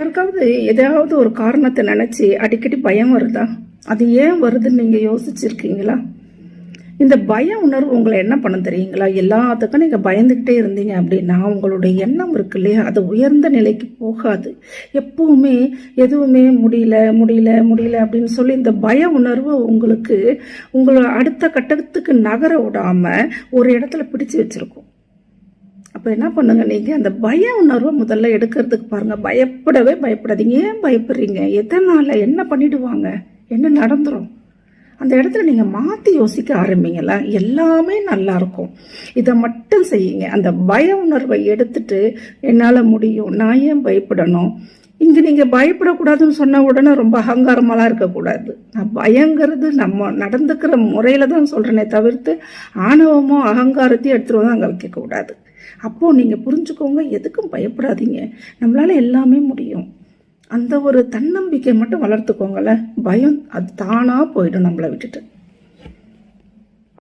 யாருக்காவது எதாவது ஒரு காரணத்தை நினைச்சு அடிக்கடி பயம் வருதா? அது ஏன் வருதுன்னு நீங்க யோசிச்சிருக்கீங்களா? இந்த பய உணர்வு உங்களை என்ன பண்ண தெரியுங்களா? எல்லாத்துக்கும் நீங்க பயந்துகிட்டே இருந்தீங்க அப்படின்னா உங்களுடைய எண்ணம் இருக்கு இல்லையா, அது உயர்ந்த நிலைக்கு போகாது. எப்பவுமே எதுவுமே முடியல முடியல முடியல அப்படின்னு சொல்லி இந்த பய உணர்வு உங்களுக்கு உங்களை அடுத்த கட்டத்துக்கு நகர விடாம ஒரு இடத்துல பிடிச்சு வச்சிருக்கும். அப்போ என்ன பண்ணுங்க, நீங்கள் அந்த பய உணர்வை முதல்ல எடுக்கிறதுக்கு பாருங்கள். பயப்படவே பயப்படாதீங்க. ஏன் பயப்படுறீங்க? எதனால்? என்ன பண்ணிடுவாங்க? என்ன நடந்துடும்? அந்த இடத்துல நீங்கள் மாற்றி யோசிக்க ஆரம்பிங்கள, எல்லாமே நல்லா இருக்கும். இதை மட்டும் செய்யுங்க. அந்த பய உணர்வை எடுத்துட்டு என்னால் முடியும், நான் ஏன் பயப்படணும்? இங்கே நீங்கள் பயப்படக்கூடாதுன்னு சொன்ன உடனே ரொம்ப அகங்காரமாலாம் இருக்கக்கூடாது. நான் பயங்கிறது நம்ம நடந்துக்கிற முறையில் தான் சொல்கிறேனே தவிர்த்து ஆணவமோ அகங்காரத்தையும் எடுத்துகிட்டு வந்து அங்கே வைக்கக்கூடாது. அப்போது நீங்கள் புரிஞ்சுக்கோங்க, எதுக்கும் பயப்படாதீங்க, நம்மளால் எல்லாமே முடியும். அந்த ஒரு தன்னம்பிக்கை மட்டும் வளர்த்துக்கோங்களேன். பயம் அது தானாக போயிடும் நம்மளை விட்டுட்டு.